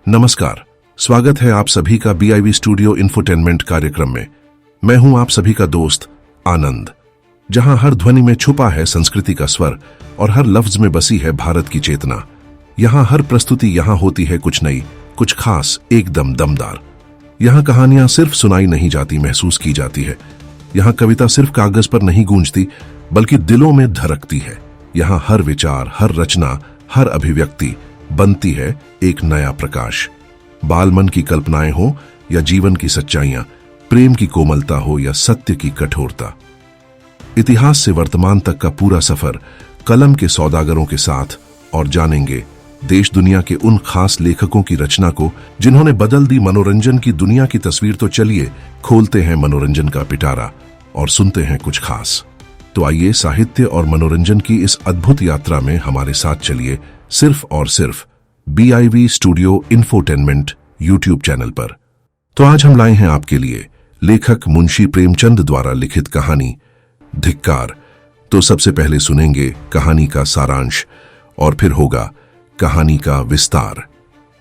नमस्कार, स्वागत है आप सभी का BIV स्टूडियो इंफोटेनमेंट कार्यक्रम में। मैं हूं आप सभी का दोस्त आनंद, जहां हर ध्वनि में छुपा है संस्कृति का स्वर और हर लफ्ज में बसी है भारत की चेतना। यहां हर प्रस्तुति यहां होती है कुछ नई, कुछ खास, एकदम दमदार। यहां कहानियां सिर्फ सुनाई नहीं जाती, महसूस की जाती है। यहां कविता सिर्फ कागज पर नहीं गूंजती, बल्कि दिलों में धड़कती है। यहां हर विचार, हर रचना, हर अभिव्यक्ति बनती है एक नया प्रकाश। बाल मन की कल्पनाएं हो या जीवन की सच्चाइयां, प्रेम की कोमलता हो या सत्य की कठोरता, इतिहास से वर्तमान तक का पूरा सफर कलम के सौदागरों के साथ। और जानेंगे देश दुनिया के उन खास लेखकों की रचना को जिन्होंने बदल दी मनोरंजन की दुनिया की तस्वीर। तो चलिए खोलते हैं मनोरंजन का पिटारा और सुनते हैं कुछ खास। तो आइए साहित्य और मनोरंजन की इस अद्भुत यात्रा में हमारे साथ चलिए, सिर्फ और सिर्फ BIV studio infotainment YouTube channel पर। तो आज हम लाए हैं आपके लिए लेखक मुंशी प्रेमचंद द्वारा लिखित कहानी धिक्कार। तो सबसे पहले सुनेंगे कहानी का सारांश और फिर होगा कहानी का विस्तार।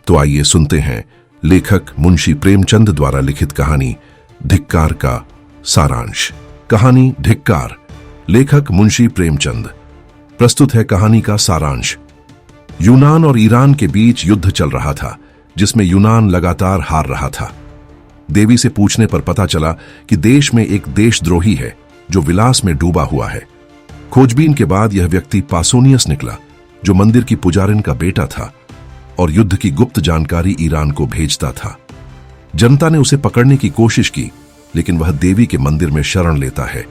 तो आइए सुनते हैं लेखक मुंशी प्रेमचंद द्वारा लिखित कहानी धिक्कार का सारांश। कहानी धिक्कार, लेखक मुंशी प्रेमचंद। प्रस्तुत है कहानी का सारांश। यूनान और ईरान के बीच युद्ध चल रहा था, जिसमें यूनान लगातार हार रहा था। देवी से पूछने पर पता चला कि देश में एक देशद्रोही है जो विलास में डूबा हुआ है। खोजबीन के बाद यह व्यक्ति पासोनियस निकला, जो मंदिर की पुजारिन का बेटा था और युद्ध की गुप्त जानकारी ईरान को भेजता था। जनता ने उसे पकड़ने की कोशिश की, लेकिन वह देवी के मंदिर में शरण लेता है।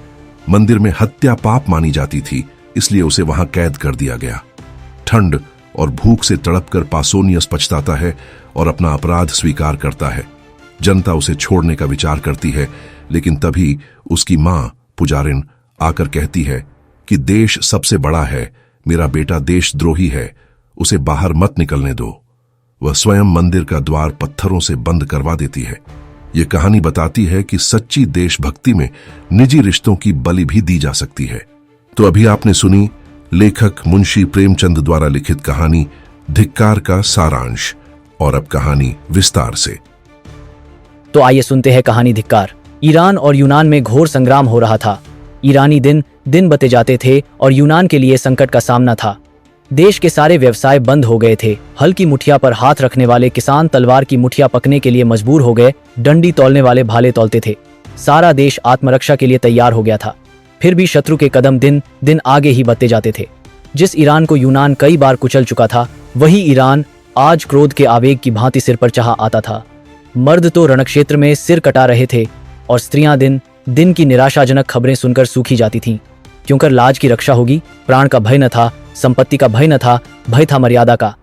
मंदिर में हत्या पाप मानी जाती थी, इसलिए उसे वहां कैद कर दिया गया। ठंड और भूख से तड़पकर पासोनियस पछताता है और अपना अपराध स्वीकार करता है। जनता उसे छोड़ने का विचार करती है, लेकिन तभी उसकी मां पुजारिन आकर कहती है कि देश सबसे बड़ा है, मेरा बेटा देशद्रोही है, उसे बाहर मत निकलने दो। वह स्वयं मंदिर का द्वार पत्थरों से बंद करवा देती है। यह कहानी बताती है कि सच्ची देशभक्ति में निजी रिश्तों की बलि भी दी जा सकती है। तो अभी आपने सुनी लेखक मुंशी प्रेमचंद द्वारा लिखित कहानी धिक्कार का सारांश, और अब कहानी विस्तार से। तो आइए सुनते हैं कहानी धिक्कार। ईरान और यूनान में घोर संग्राम हो रहा था। ईरानी दिन दिन बते जाते थे और यूनान के लिए संकट का सामना था। देश के सारे व्यवसाय बंद हो गए थे। हल की मुठिया पर हाथ रखने वाले किसान तलवार की मुठिया पकने के लिए मजबूर हो गए। डंडी तौलने वाले भाले तौलते थे। सारा देश आत्मरक्षा के लिए तैयार हो गया था। फिर भी शत्रु के कदम दिन दिन आगे ही बढ़ते जाते थे। जिस ईरान को यूनान कई बार कुचल चुका था, वही ईरान आज क्रोध के आवेग की भांति सिर पर चढ़ा आता था। मर्द तो रणक्षेत्र में सिर कटा रहे थे और स्त्रियां दिन दिन की निराशाजनक खबरें सुनकर सूखी जाती थीं। क्योंकि लाज की रक्षा होगी, प्राण का भय न था, संपत्ति का भय न था, भय था मर्यादा का।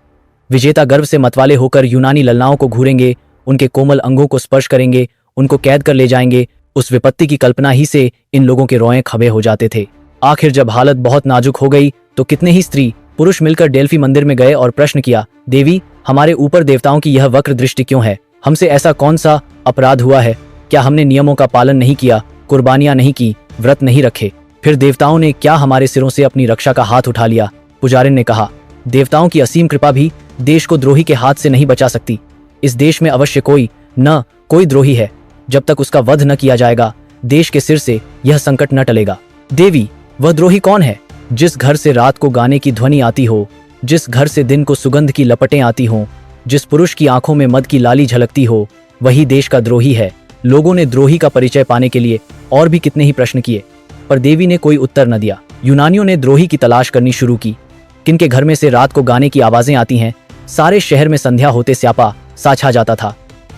विजेता गर्व से मतवाले होकर यूनानी ललनाओं को घूरेंगे, उनके कोमल अंगों को स्पर्श करेंगे, उनको कैद कर ले जाएंगे। उस विपत्ति की कल्पना ही से इन लोगों के रोएं खबे हो जाते थे। आखिर जब हालत बहुत नाजुक हो गई तो कितने ही स्त्री पुरुष मिलकर डेल्फी मंदिर में गए और प्रश्न किया, देवी, हमारे ऊपर देवताओं की यह वक्र दृष्टि क्यों है? हमसे ऐसा कौन सा अपराध हुआ है? क्या हमने नियमों का पालन नहीं किया, कुर्बानियां नहीं की, व्रत नहीं रखे? फिर देवताओं ने क्या हमारे सिरों से अपनी रक्षा का हाथ उठा लिया? पुजारिन ने कहा, देवताओं की असीम कृपा भी देश को द्रोही के हाथ से नहीं बचा सकती। इस देश में अवश्य कोई द्रोही है। जब तक उसका वध न किया जाएगा, देश के सिर से यह संकट न टलेगा। देवी, वह द्रोही कौन है? जिस घर से रात को गाने की ध्वनि आती हो, जिस घर से दिन को सुगंध की लपटें आती हों, जिस पुरुष की आंखों में मद की लाली झलकती हो, वही देश का द्रोही है। लोगों ने द्रोही का परिचय पाने के लिए और भी कितने ही प्रश्न किए, पर देवी ने कोई उत्तर न दिया। यूनानियों ने द्रोही की तलाश करनी शुरू की। किनके घर में से रात को गाने की आवाजें आती हैं? सारे शहर में संध्या होते स्यापा सा छा जाता था।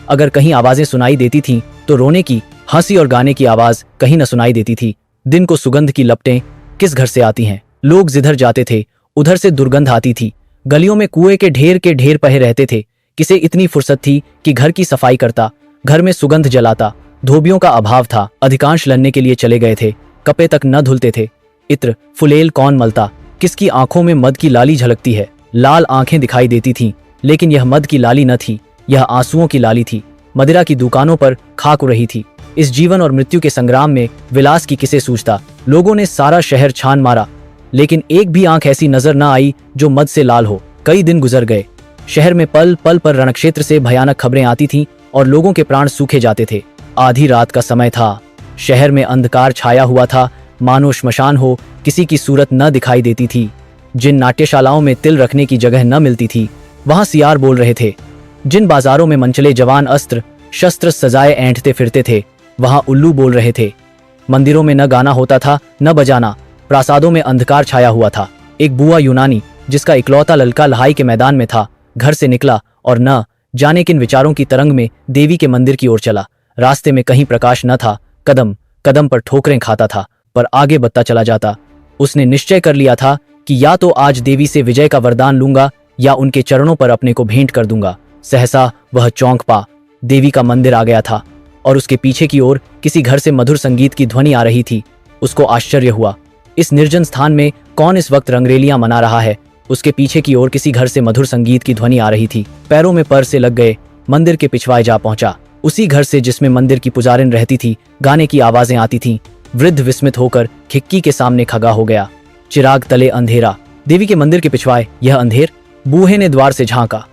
अगर कहीं आवाजें सुनाई देती थीं तो रोने की, हंसी और गाने की आवाज कहीं न सुनाई देती थी। दिन को सुगंध की लपटें किस घर से आती हैं? लोग जिधर जाते थे उधर से दुर्गंध आती थी। गलियों में कुएं के ढेर पहे रहते थे। किसे इतनी फुर्सत थी कि घर की सफाई करता, घर में सुगंध जलाता? धोबियों का अभाव था, अधिकांश लड़ने के लिए चले गए थे, कपड़े तक न धुलते थे। इत्र फुलेल कौन मलता? किसकी आंखों में मद की लाली झलकती है? लाल आंखें दिखाई देती थीं, लेकिन यह मद की लाली न थी, यह आंसुओं की लाली थी। मदिरा की दुकानों पर खाक उड़ रही थी। इस जीवन और मृत्यु के संग्राम में विलास की किसे सूझता? लोगों ने सारा शहर छान मारा, लेकिन एक भी आंख ऐसी नजर न आई जो मद से लाल हो। कई दिन गुजर गए। शहर में पल पल पर रणक्षेत्र से भयानक खबरें आती थीं और लोगों के प्राण सूखे जाते थे। आधी रात का समय था, शहर में अंधकार छाया हुआ था, मानो श्मशान हो, किसी की सूरत न दिखाई देती थी। जिन नाट्यशालाओं में तिल रखने की जगह न मिलती थी, वहां सियार बोल रहे थे। जिन बाजारों में मनचले जवान अस्त्र शस्त्र सजाए ऐंठते फिरते थे, वहां उल्लू बोल रहे थे। मंदिरों में न गाना होता था न बजाना, प्रासादों में अंधकार छाया हुआ था। एक बुआ यूनानी, जिसका इकलौता लड़का लहाई के मैदान में था, घर से निकला और न जाने किन विचारों की तरंग में देवी के मंदिर की ओर चला। रास्ते में कहीं प्रकाश न था, कदम कदम पर ठोकरें खाता था, पर आगे बढ़ता चला जाता। उसने निश्चय कर लिया था कि या तो आज देवी से विजय का वरदान लूंगा या उनके चरणों पर अपने को भेंट कर दूंगा। सहसा वह चौंक पा, देवी का मंदिर आ गया था और उसके पीछे की ओर किसी घर से मधुर संगीत की ध्वनि आ रही थी। उसको आश्चर्य हुआ, इस निर्जन स्थान में कौन इस वक्त रंगरेलियां मना रहा है। उसके पीछे की ओर किसी घर से मधुर संगीत की ध्वनि आ रही थी। पैरों में पर से लग गए, मंदिर के पिछवाए जा पहुंचा। उसी घर से जिसमें मंदिर की पुजारिन रहती थी, गाने की आवाजें आती थीं। वृद्ध विस्मित होकर खिड़की के सामने खड़ा हो गया। चिराग तले अंधेरा, देवी के मंदिर के पिछवाए यह अंधेर। बूहे ने द्वार से झांका।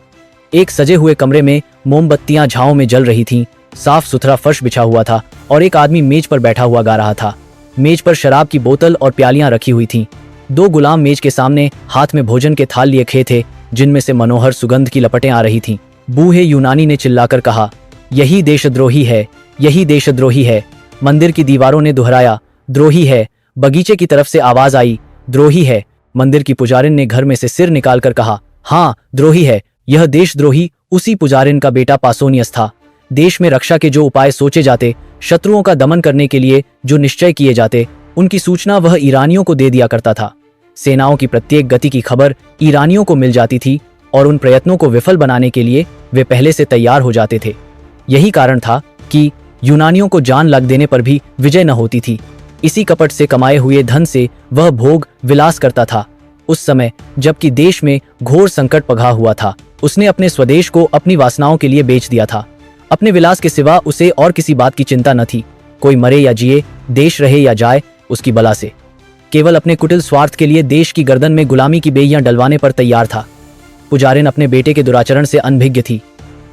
एक सजे हुए कमरे में मोमबत्तियां झाओं में जल रही थीं। साफ सुथरा फर्श बिछा हुआ था और एक आदमी मेज पर बैठा हुआ गा रहा था। मेज पर शराब की बोतल और प्यालियां रखी हुई थीं। दो गुलाम मेज के सामने हाथ में भोजन के थाल लिए खड़े थे, जिनमें से मनोहर सुगंध की लपटें आ रही थीं। बूहे यूनानी ने चिल्लाकर कहा, यही देशद्रोही है, यही देशद्रोही है। मंदिर की दीवारों ने दोहराया, द्रोही है। बगीचे की तरफ से आवाज आई, द्रोही है। मंदिर की पुजारिन ने घर में से सिर निकालकर कहा, हाँ, द्रोही है। यह देशद्रोही उसी पुजारिन का बेटा पासोनियस था। देश में रक्षा के जो उपाय सोचे जाते, शत्रुओं का दमन करने के लिए जो निश्चय किए जाते, उनकी सूचना वह ईरानियों को दे दिया करता था। सेनाओं की प्रत्येक गति की खबर ईरानियों को मिल जाती थी और उन प्रयत्नों को विफल बनाने के लिए वे पहले से तैयार हो जाते थे। यही कारण था कि यूनानियों को जान लग देने पर भी विजय न होती थी। इसी कपट से कमाए हुए धन से वह भोग विलास करता था। उस समय जबकि देश में घोर संकट पघा हुआ था, उसने अपने स्वदेश को अपनी वासनाओं के लिए बेच दिया था। अपने विलास के सिवा उसे और किसी बात की चिंता न थी। कोई मरे या जिए, देश रहे या जाए, उसकी बला से। केवल अपने कुटिल स्वार्थ के लिए देश की गर्दन में गुलामी की बेइयां डलवाने पर तैयार था। पुजारिन अपने बेटे के दुराचरण से अनभिज्ञ थी।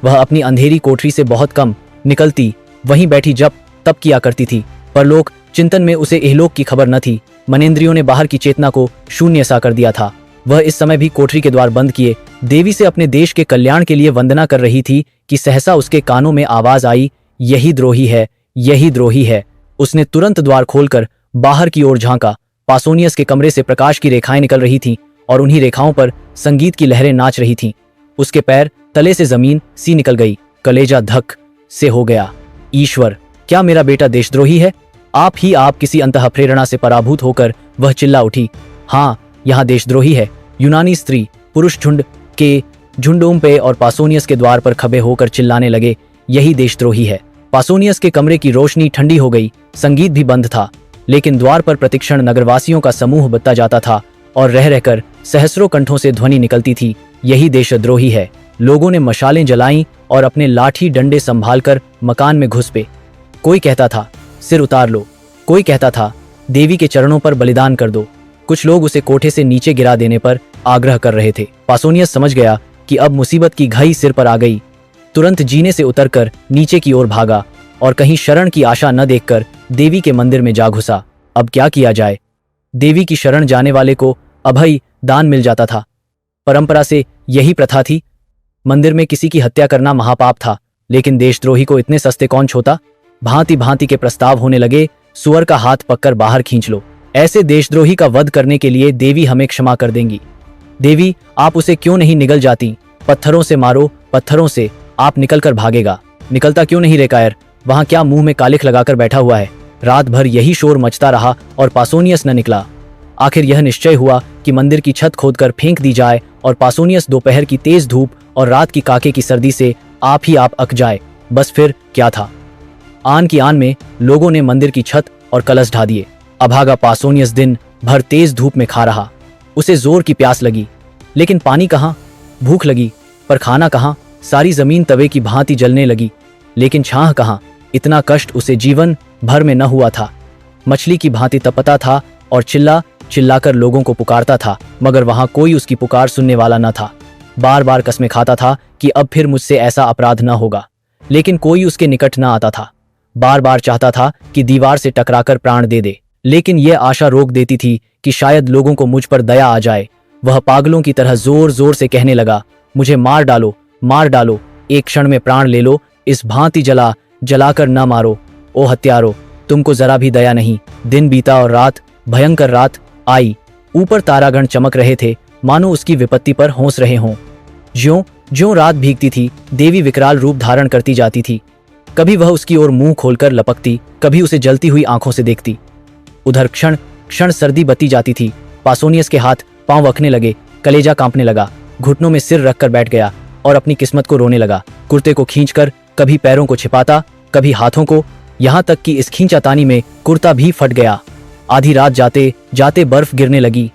वह अपनी अंधेरी कोठरी से बहुत कम निकलती, वहीं बैठी जब तब किया करती थी। परलोक चिंतन में उसे इहलोक की खबर न थी। मनेंद्रियों ने बाहर की चेतना को शून्य सा कर दिया था। वह इस समय भी कोठरी के द्वार बंद किए देवी से अपने देश के कल्याण के लिए वंदना कर रही थी कि सहसा उसके कानों में आवाज आई, यही द्रोही है, यही द्रोही है। उसने तुरंत द्वार खोलकर बाहर की ओर झांका। पासोनियस के कमरे से प्रकाश की रेखाएं निकल रही थीं और उन्हीं रेखाओं पर संगीत की लहरें नाच रही थीं। उसके पैर तले से जमीन सी निकल गई। कलेजा धक से हो गया। ईश्वर, क्या मेरा बेटा देशद्रोही है? आप किसी अंतः प्रेरणा से पराभूत होकर वह चिल्ला उठी, हाँ, यहाँ देशद्रोही है। यूनानी स्त्री पुरुष झुंड के झुंडों पे और पासोनियस के द्वार पर खबे होकर चिल्लाने लगे, यही देशद्रोही है। पासोनियस के कमरे की रोशनी ठंडी हो गई। संगीत भी बंद था, लेकिन द्वार पर प्रतिक्षण नगरवासियों का समूह बत्ता जाता था और रह रहकर सहस्रों कंठों से ध्वनि निकलती थी, यही देशद्रोही है। लोगों ने मशालें जलाईं और अपने लाठी डंडे संभालकर मकान में घुस पे। कोई कहता था, सिर उतार लो। कोई कहता था, देवी के चरणों पर बलिदान कर दो। कुछ लोग उसे कोठे से नीचे गिरा देने पर आग्रह कर रहे थे। पासोनियस समझ गया कि अब मुसीबत की घड़ी सिर पर आ गई। तुरंत जीने से उतरकर नीचे की ओर भागा और कहीं शरण की आशा न देखकर देवी के मंदिर में जा घुसा। अब क्या किया जाए? देवी की शरण जाने वाले को अभय दान मिल जाता था। परंपरा से यही प्रथा थी। मंदिर में किसी की हत्या करना महापाप था, लेकिन देशद्रोही को इतने सस्ते कौन छोता? भांति भांति के प्रस्ताव होने लगे। सुअर का हाथ पककर बाहर खींच लो। ऐसे देशद्रोही का वध करने के लिए देवी हमें क्षमा कर देंगी। देवी, आप उसे क्यों नहीं निगल जाती? पत्थरों से मारो, पत्थरों से। आप निकलकर भागेगा। निकलता क्यों नहीं रे कायर? वहां क्या मुंह में कालिख लगाकर बैठा हुआ है? रात भर यही शोर मचता रहा और पासोनियस न निकला। आखिर यह निश्चय हुआ कि मंदिर की छत खोदकर फेंक दी जाए और पासोनियस दोपहर की तेज धूप और रात की काके की सर्दी से आप अक जाए। बस फिर क्या था? आन की आन में लोगों ने मंदिर की छत और कलश ढा दिए। अभागा पासोनियस दिन भर तेज धूप में खा रहा। उसे जोर की प्यास लगी, लेकिन पानी कहाँ? भूख लगी, पर खाना कहाँ? सारी जमीन तवे की भांति जलने लगी, लेकिन छाह कहाँ? इतना कष्ट उसे जीवन भर में न हुआ था। मछली की भांति तपता था और चिल्ला चिल्लाकर लोगों को पुकारता था, मगर वहां कोई उसकी पुकार सुनने वाला न था। बार बार कस्में खाता था कि अब फिर मुझसे ऐसा अपराध न होगा, लेकिन कोई उसके निकट न आता था। बार बार चाहता था कि दीवार से टकराकर प्राण दे दे, लेकिन यह आशा रोक देती थी कि शायद लोगों को मुझ पर दया आ जाए। वह पागलों की तरह जोर जोर से कहने लगा, मुझे मार डालो, एक क्षण में प्राण ले लो, इस भांति जलाकर न मारो। ओ हत्यारो, तुमको जरा भी दया नहीं। दिन बीता और रात, भयंकर रात आई। ऊपर तारागण चमक रहे थे, मानो उसकी विपत्ति पर हंस रहे हों। ज्यों ज्यों रात भीगती थी, देवी विकराल रूप धारण करती जाती थी। कभी वह उसकी ओर मुंह खोलकर लपकती, कभी उसे जलती हुई आंखों से देखती। उधर क्षण क्षण सर्दी बती जाती थी। पासोनियस के हाथ पांव अखने लगे, कलेजा कांपने लगा, घुटनों में सिर रखकर बैठ गया और अपनी किस्मत को रोने लगा। कुर्ते को खींचकर कभी पैरों को छिपाता, कभी हाथों को, यहाँ तक कि इस खींचातानी में कुर्ता भी फट गया। आधी रात जाते जाते बर्फ गिरने लगी।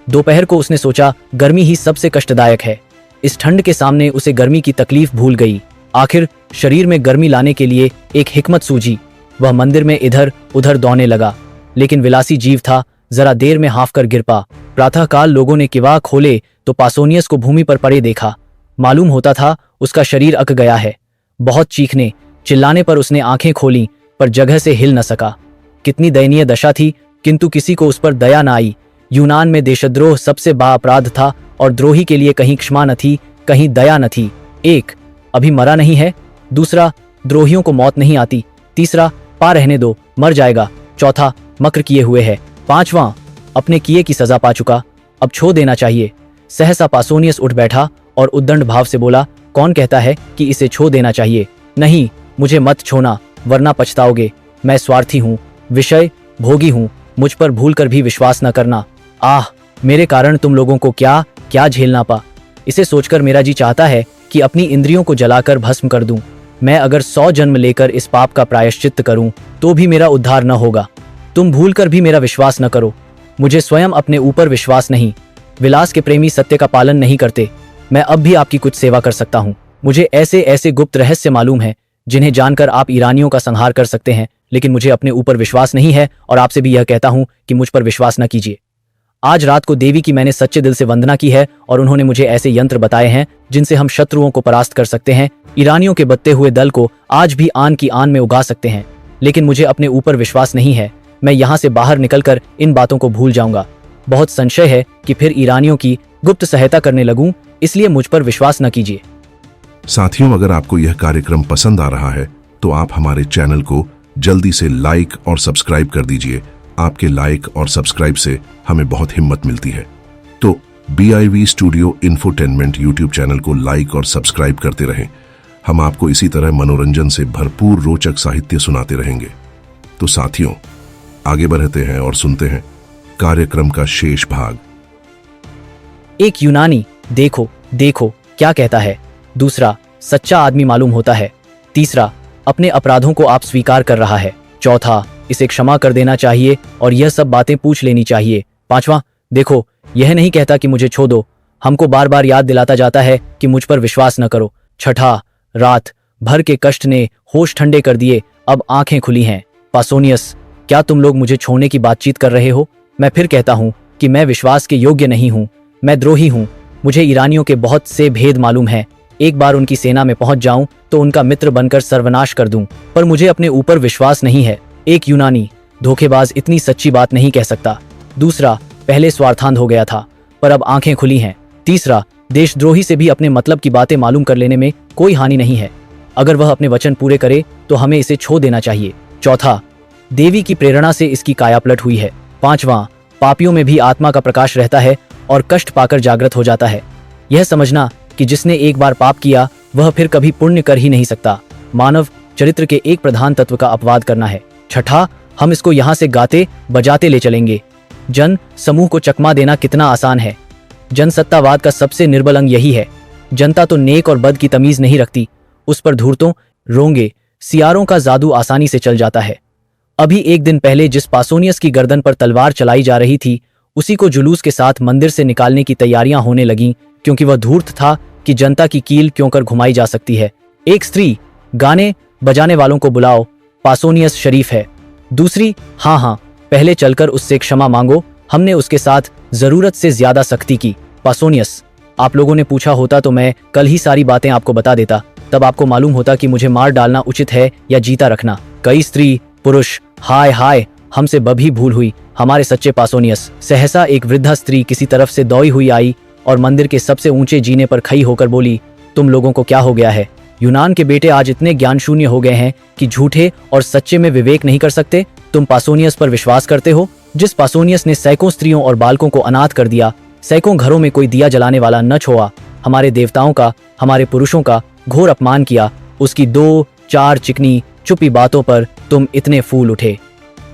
दोपहर को उसने सोचा, गर्मी ही सबसे कष्टदायक है। इस ठंड के सामने उसे गर्मी की तकलीफ भूल गई। आखिर शरीर में गर्मी लाने के लिए एक हिकमत सूझी। वह मंदिर में इधर उधर दौड़ने लगा, लेकिन विलासी जीव था, जरा देर में हाफ कर गिर पा। प्रातःकाल लोगों ने किवाड़ खोले तो पासोनियस को भूमि पर पड़े देखा। मालूम होता था उसका शरीर अक गया है। बहुत चीखने चिल्लाने पर उसने आंखें खोलीं, पर जगह से हिल न सका। कितनी दयनीय दशा थी, किंतु किसी को उस पर दया न आई। यूनान में देशद्रोह सबसे बड़ा अपराध था और द्रोही के लिए कहीं क्षमा न थी, कहीं दया न थी। एक, अभी मरा नहीं है। दूसरा, द्रोहियों को मौत नहीं आती। तीसरा, पा रहने दो, मर जाएगा। चौथा, मक्र किए हुए है। पांचवां, अपने किए की सजा पा चुका, अब छोड़ देना चाहिए। सहसा पासोनियस उठ बैठा और उद्दंड भाव से बोला, कौन कहता है कि इसे छोड़ देना चाहिए? नहीं, मुझे मत छोड़ना, वरना पछताओगे। मैं स्वार्थी हूँ, विषय भोगी हूँ, मुझ पर भूल कर भी विश्वास न करना। आह, मेरे कारण तुम लोगों को क्या क्या झेलना पा। इसे सोचकर मेरा जी चाहता है कि अपनी इंद्रियों को जलाकर भस्म कर दूं। मैं अगर 100 जन्म लेकर इस पाप का प्रायश्चित्त करूं तो भी मेरा उद्धार न होगा। तुम भूल कर भी मेरा विश्वास न करो। मुझे स्वयं अपने ऊपर विश्वास नहीं। विलास के प्रेमी सत्य का पालन नहीं करते। मैं अब भी आपकी कुछ सेवा कर सकता हूँ। मुझे ऐसे ऐसे गुप्त रहस्य मालूम है जिन्हें जानकर आप ईरानियों का संहार कर सकते हैं, लेकिन मुझे अपने ऊपर विश्वास नहीं है और आपसे भी यह कहता हूँ कि मुझ पर विश्वास न कीजिए। आज रात को देवी की मैंने सच्चे दिल से वंदना की है और उन्होंने मुझे ऐसे यंत्र बताए हैं जिनसे हम शत्रुओं को परास्त कर सकते हैं, ईरानियों के बत्ते हुए दल को आज भी आन की आन में उगा सकते हैं। लेकिन मुझे अपने ऊपर विश्वास नहीं है। मैं यहाँ से बाहर निकलकर इन बातों को भूल जाऊंगा। बहुत संशय है कि फिर ईरानियों की गुप्त सहायता करने लगूं, इसलिए मुझ पर विश्वास न कीजिए। साथियों, अगर आपको यह कार्यक्रम पसंद आ रहा है तो आप हमारे चैनल को जल्दी से लाइक और सब्सक्राइब कर दीजिए। आपके लाइक और सब्सक्राइब से हमें बहुत हिम्मत मिलती है। तो BIV studio infotainment YouTube channel को लाइक और सब्सक्राइब करते रहें। हम आपको इसी तरह मनोरंजन से भरपूर रोचक साहित्य सुनाते रहेंगे। तो साथियों, आगे बढ़ते हैं और सुनते हैं कार्यक्रम का शेष भाग। एक यूनानी देखो देखो क्या कहता है। दूसरा, सच्चा आदमी मालूम होता है। तीसरा, अपने अपराधों को आप स्वीकार कर रहा है। चौथा, इसे क्षमा कर देना चाहिए और यह सब बातें पूछ लेनी चाहिए। पांचवा, देखो, यह नहीं कहता कि मुझे छोड़ दो, हमको बार बार याद दिलाता जाता है कि मुझ पर विश्वास न करो। छठा, रात भर के कष्ट ने होश ठंडे कर दिए, अब आंखें खुली हैं। पासोनियस, क्या तुम लोग मुझे छोड़ने की बातचीत कर रहे हो? मैं फिर कहता हूं कि मैं विश्वास के योग्य नहीं हूं, मैं द्रोही हूं। मुझे ईरानियों के बहुत से भेद मालूम है। एक बार उनकी सेना में पहुंच जाऊं तो उनका मित्र बनकर सर्वनाश कर दूं, पर मुझे अपने ऊपर विश्वास नहीं है। एक यूनानी धोखेबाज इतनी सच्ची बात नहीं कह सकता। दूसरा, पहले स्वार्थांध हो गया था, पर अब आंखें खुली हैं। तीसरा, देशद्रोही से भी अपने मतलब की बातें मालूम कर लेने में कोई हानि नहीं है। अगर वह अपने वचन पूरे करे तो हमें इसे छोड़ देना चाहिए। चौथा, देवी की प्रेरणा से इसकी कायापलट हुई है। पांचवां, पापियों में भी आत्मा का प्रकाश रहता है और कष्ट पाकर जागृत हो जाता है। यह समझना कि जिसने एक बार पाप किया वह फिर कभी पुण्य कर ही नहीं सकता। मानव चरित्र के एक प्रधान तत्व का अपवाद करना है। छठा, हम इसको यहाँ से गाते बजाते ले चलेंगे। जन समूह को चकमा देना कितना आसान है। जनसत्तावाद का सबसे निर्बल अंग यही है। जनता तो नेक और बद की तमीज नहीं रखती, उस पर धूर्तों, रोंगे, सियारों का जादू आसानी से चल जाता है। अभी एक दिन पहले जिस पासोनियस की गर्दन पर तलवार चलाई जा रही थी, उसी को जुलूस के साथ मंदिर से निकालने की तैयारियां होने लगीं, क्योंकि वह धूर्त था कि जनता की कील क्यों कर घुमाई जा सकती है। एक स्त्री, गाने बजाने वालों को बुलाओ, पासोनियस शरीफ है। दूसरी, हाँ, पहले चलकर उससे क्षमा मांगो, हमने उसके साथ जरूरत से ज्यादा सख्ती की। पासोनियस, आप लोगों ने पूछा होता तो मैं कल ही सारी बातें आपको बता देता, तब आपको मालूम होता कि मुझे मार डालना उचित है या जीता रखना। कई स्त्री पुरुष, हाय हाय, हमसे बभी भूल हुई, हमारे सच्चे पासोनियस। सहसा एक वृद्धा स्त्री किसी तरफ से दौड़ी हुई आई और मंदिर के सबसे ऊंचे जीने पर खड़ी होकर बोली, तुम लोगों को क्या हो गया है? यूनान के बेटे आज इतने ज्ञान शून्य हो गए हैं कि झूठे और सच्चे में विवेक नहीं कर सकते। तुम पासोनियस पर विश्वास करते हो, जिस पासोनियस ने सैकड़ों स्त्रियों और बालकों को अनाथ कर दिया, सैकड़ों घरों में कोई दिया जलाने वाला न छोड़ा, हमारे देवताओं का, हमारे पुरुषों का घोर अपमान किया, उसकी 2-4 चिकनी चुपी बातों पर तुम इतने फूल उठे।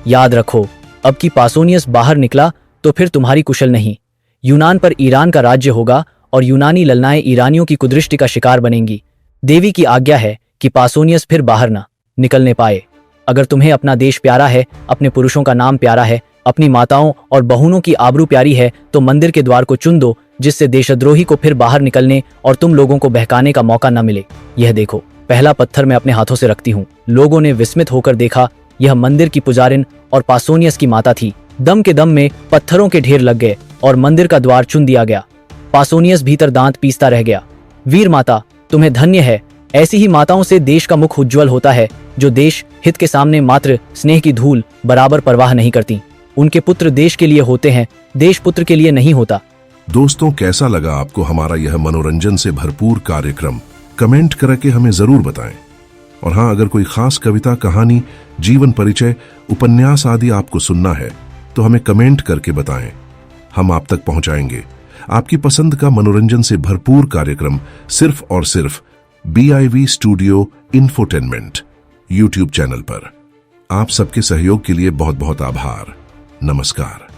याद रखो, अब की पासोनियस बाहर निकला तो फिर तुम्हारी कुशल नहीं। यूनान पर ईरान का राज्य होगा और यूनानी ललनाएं ईरानियों की कुदृष्टि का शिकार बनेंगी। देवी की आज्ञा है कि पासोनियस फिर बाहर न निकलने पाए। अगर तुम्हें अपना देश प्यारा है, अपने पुरुषों का नाम प्यारा है, अपनी माताओं और बहनों की आबरू प्यारी है, तो मंदिर के द्वार को चुन दो, जिससे देशद्रोही को फिर बाहर निकलने और तुम लोगों को बहकाने का मौका न मिले। यह देखो, पहला पत्थर मैं अपने हाथों से रखती हूँ। लोगों ने विस्मित होकर देखा, यह मंदिर की पुजारिन और पासोनियस की माता थी। दम के दम में पत्थरों के ढेर लग गए और मंदिर का द्वार चुन दिया गया। पासोनियस भीतर दांत पीसता रह गया। वीर माता, तुम्हें धन्य है। ऐसी ही माताओं से देश का मुख उज्ज्वल होता है, जो देश हित के सामने मात्र स्नेह की धूल बराबर परवाह नहीं करती। उनके पुत्र देश के लिए होते हैं, देश पुत्र के लिए नहीं होता। दोस्तों, कैसा लगा आपको हमारा यह मनोरंजन से भरपूर कार्यक्रम? कमेंट करके हमें जरूर बताएं। और हाँ, अगर कोई खास कविता, कहानी, जीवन परिचय, उपन्यास आदि आपको सुनना है तो हमें कमेंट करके बताएं, हम आप तक पहुंचाएंगे आपकी पसंद का मनोरंजन से भरपूर कार्यक्रम, सिर्फ और सिर्फ BIV studio infotainment YouTube channel पर। आप सबके सहयोग के लिए बहुत बहुत आभार। नमस्कार।